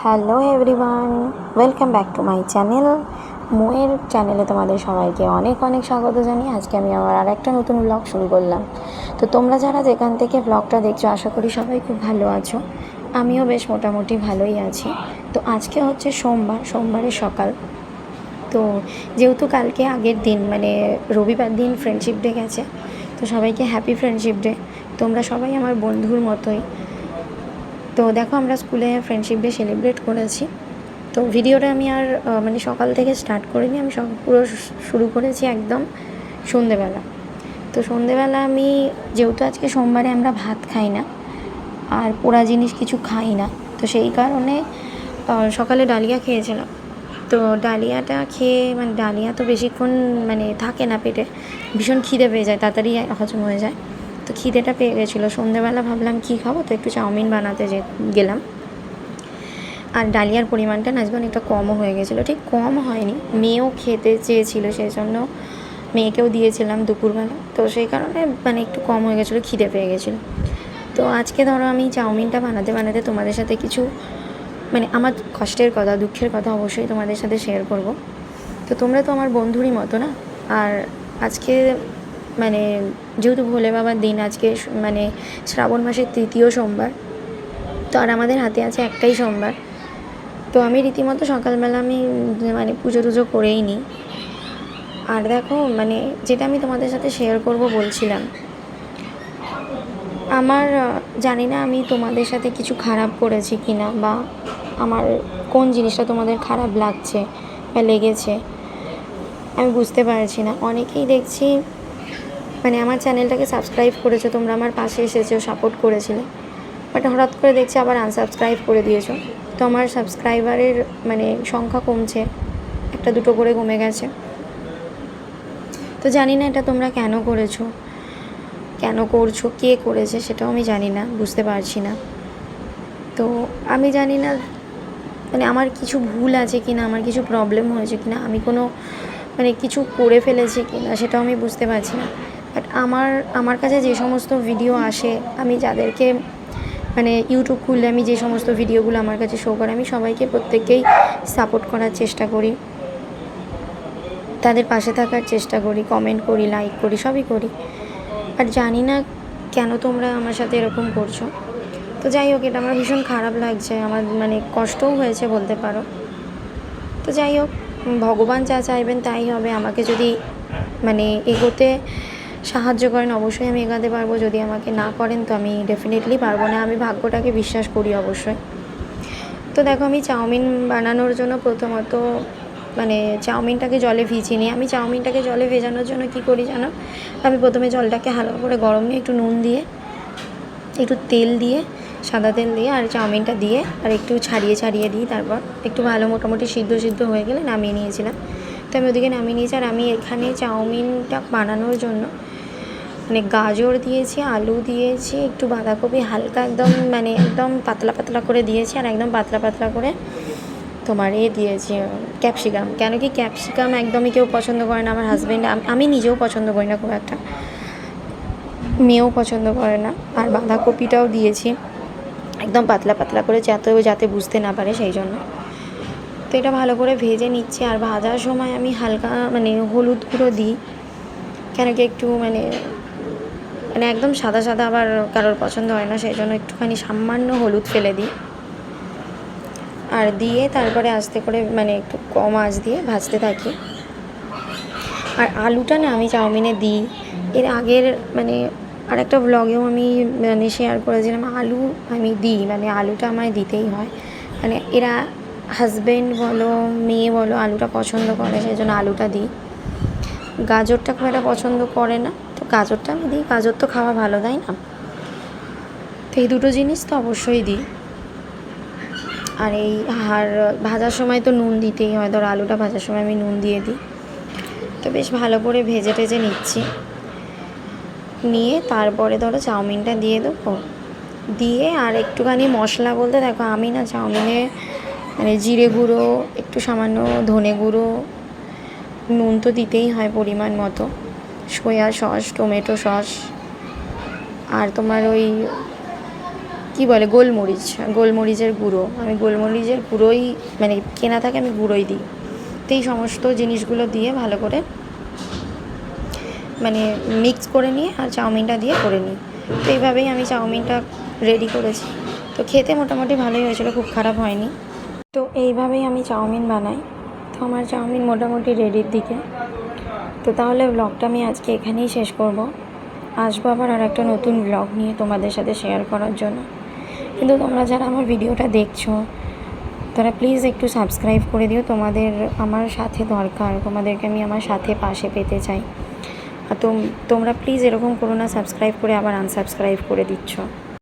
Hello everyone, welcome back to my channel. মোয়ের চ্যানেলে তোমাদের সবাইকে অনেক অনেক স্বাগত জানিয়ে আজকে আমি আমার আর একটা নতুন ব্লগ শুরু করলাম। তো তোমরা যারা যেখান থেকে ব্লগটা দেখছো আশা করি সবাই খুব ভালো আছো। আমিও বেশ মোটামুটি ভালোই আছি। তো আজকে হচ্ছে সোমবারের সকাল। তো যেহেতু কালকে আগের দিন মানে রবিবার দিন ফ্রেন্ডশিপ ডে গেছে, তো সবাইকে হ্যাপি ফ্রেন্ডশিপ ডে। তোমরা সবাই আমার বন্ধুর মতোই। তো দেখো আমরা স্কুলে ফ্রেন্ডশিপ ডে সেলিব্রেট করেছি। তো ভিডিওটা আমি আর মানে সকাল থেকে স্টার্ট করিনি, আমি পুরো শুরু করেছি একদম সন্ধেবেলা। তো সন্ধেবেলা আমি যেহেতু আজকে সোমবারে আমরা ভাত খাই না আর পোড়া জিনিস কিছু খাই না, তো সেই কারণে সকালে ডালিয়া খেয়েছিলাম। তো ডালিয়াটা খেয়ে মানে ডালিয়া তো বেশিক্ষণ মানে থাকে না পেটে, ভীষণ খিদে পেয়ে যায়, তাড়াতাড়ি হজম হয়ে যায়। তো খিদেটা পেয়ে গেছিলো, সন্ধেবেলা ভাবলাম কী খাবো, তো একটু চাউমিন বানাতে গেলাম। আর ডালিয়ার পরিমাণটা না আজকে অনেকটা কমও হয়ে গেছিলো, ঠিক কম হয়নি, মেয়েও খেতে চেয়েছিল, সেই জন্য মেয়েকেও দিয়েছিলাম দুপুরবেলা। তো সেই কারণে মানে একটু কম হয়ে গেছিলো, খিদে পেয়ে গেছিলো। তো আজকে ধরো আমি চাউমিনটা বানাতে বানাতে তোমাদের সাথে কিছু মানে আমার কষ্টের কথা, দুঃখের কথা অবশ্যই তোমাদের সাথে শেয়ার করব। তো তোমরা তো আমার বন্ধুরই মতো না। আর আজকে মানে যেহেতু ভোলে বাবার দিন, আজকে মানে শ্রাবণ মাসের তৃতীয় সোমবার, তো আর আমাদের হাতে আছে একটাই সোমবার। তো আমি রীতিমতো সকালবেলা আমি মানে পুজো টুজো করেই নিই। আর দেখো মানে যেটা আমি তোমাদের সাথে শেয়ার করব বলছিলাম, আমার জানি না আমি তোমাদের সাথে কিছু খারাপ করেছি কি না, বা আমার কোন জিনিসটা তোমাদের খারাপ লাগছে বা লেগেছে আমি বুঝতে পারছি না। অনেকেই দেখছি মানে আমার চ্যানেলটাকে সাবস্ক্রাইব করেছো, তোমরা আমার পাশে এসেছো, সাপোর্ট করেছিলে, বাট হঠাৎ করে দেখছি আবার আনসাবস্ক্রাইব করে দিয়েছো। তো আমার সাবস্ক্রাইবারের মানে সংখ্যা কমছে, একটা দুটো করে কমে গেছে। তো জানি না এটা তোমরা কেন করেছো, কেন করছো, কে করেছে সেটাও আমি জানি না, বুঝতে পারছি না। তো আমি জানি না মানে আমার কিছু ভুল আছে কি না, আমার কিছু প্রবলেম হয়েছে কি না, আমি কোনো মানে কিছু করে ফেলেছি কি না সেটাও আমি বুঝতে পারছি না। বাট আমার কাছে যে সমস্ত ভিডিও আসে, আমি যাদেরকে মানে ইউটিউব খুললে আমি যে সমস্ত ভিডিওগুলো আমার কাছে শো করে, আমি সবাইকে প্রত্যেককেই সাপোর্ট করার চেষ্টা করি, তাদের পাশে থাকার চেষ্টা করি, কমেন্ট করি, লাইক করি, সবই করি। আর জানি না কেন তোমরা আমার সাথে এরকম করছো। তো যাই হোক, এটা আমার ভীষণ খারাপ লাগছে, আমার মানে কষ্টও হয়েছে বলতে পারো। তো যাই হোক, ভগবান যা চাইবেন তাই হবে। আমাকে যদি মানে এগোতে সাহায্য করেন অবশ্যই আমি এগোতে পারবো, যদি আমাকে না করেন তো আমি ডেফিনেটলি পারবো না। আমি ভাগ্যটাকে বিশ্বাস করি অবশ্যই। তো দেখো আমি চাউমিন বানানোর জন্য প্রথমত মানে চাউমিনটাকে জলে ভিজিয়ে নিই। আমি চাউমিনটাকে জলে ভেজানোর জন্য কী করি জানো, আমি প্রথমে জলটাকে হালকা করে গরম নিয়ে একটু নুন দিয়ে, একটু তেল দিয়ে, সাদা তেল দিয়ে আর চাউমিনটা দিয়ে আর একটু ছাড়িয়ে দিই। তারপর একটু ভালো মোটামুটি সিদ্ধ হয়ে গেলে নামিয়ে নিয়েছিলাম। তো আমি ওদিকে নামিয়ে নিয়েছি। আর আমি এখানে চাউমিনটা বানানোর জন্য মানে গাজর দিয়েছি, আলু দিয়েছি, একটু বাঁধাকপি হালকা একদম মানে একদম পাতলা পাতলা করে দিয়েছি, আর একদম পাতলা পাতলা করে তোমার দিয়েছি ক্যাপসিকাম। কেন কি ক্যাপসিকাম একদমই কেউ পছন্দ করে না, আমার হাজব্যান্ড, আমি নিজেও পছন্দ করি না খুব একটা, মেয়েও পছন্দ করে না। আর বাঁধাকপিটাও দিয়েছি একদম পাতলা পাতলা করে, যাতে বুঝতে না পারে সেই জন্য। তো এটা ভালো করে ভেজে নিচ্ছি। আর ভাজার সময় আমি হালকা মানে হলুদ গুঁড়ো দিই, কেন কি একটু মানে মানে একদম সাদা সাদা আবার কারোর পছন্দ হয় না, সেই জন্য একটুখানি সামান্য হলুদ ফেলে দিই। আর দিয়ে তারপরে আস্তে করে মানে একটু কম আঁচ দিয়ে ভাজতে থাকি। আর আলুটা না আমি চাউমিনে দিই, এর আগের মানে আরেকটা ব্লগেও আমি মানে শেয়ার করেছিলাম, আলু আমি দিই, মানে আলুটা আমায় দিতেই হয়। মানে এরা হাজব্যান্ড বলো মেয়ে বলো আলুটা পছন্দ করে, সেই জন্য আলুটা দিই। গাজরটা খুব একটা পছন্দ করে না, তো গাজরটা আমি দিই, গাজর তো খাওয়া ভালো, তাই না? তো এই দুটো জিনিস তো অবশ্যই দিই। আর ভাজার সময় তো নুন দিতেই হয়, ধরো আলুটা ভাজার সময় আমি নুন দিয়ে দিই। তো বেশ ভালো করে ভেজে টেজে নিচ্ছি, নিয়ে তারপরে ধরো চাউমিনটা দিয়ে দেবো, দিয়ে আর একটুখানি মশলা বলতে দেখো আমি না চাউমিনে মানে জিরে গুঁড়ো, একটু সামান্য ধনে গুঁড়ো, নুন তো দিতেই হয় পরিমাণ মতো, সয়া সস, টমেটো সস, আর তোমার ওই কী বলে গোলমরিচের গুঁড়ো, আমি গোলমরিচের গুঁড়োই মানে কেনা থাকে আমি গুঁড়োই দিই। তো এই সমস্ত জিনিসগুলো দিয়ে ভালো করে মানে মিক্স করে নিয়ে আর চাউমিনটা দিয়ে করে নিই। তো এইভাবেই আমি চাউমিনটা রেডি করেছি। তো খেতে মোটামুটি ভালোই হয়েছিলো, খুব খারাপ হয়নি। তো এইভাবেই আমি চাউমিন বানাই। তো আমার চাউমিন মোটামুটি রেডির দিকে। তো তাহলে ব্লগটা আমি আজকে এখানেই শেষ করব। আসবো আবার আর একটা নতুন ব্লগ নিয়ে তোমাদের সাথে শেয়ার করার জন্য। কিন্তু তোমরা যারা আমার ভিডিওটা দেখছো তারা প্লিজ একটু সাবস্ক্রাইব করে দিও। তোমাদের আমার সাথে দরকার, তোমাদেরকে আমি আমার সাথে পাশে পেতে চাই। আর তোমরা প্লিজ এরকম করো না, সাবস্ক্রাইব করে আবার আনসাবস্ক্রাইব করে দিচ্ছ।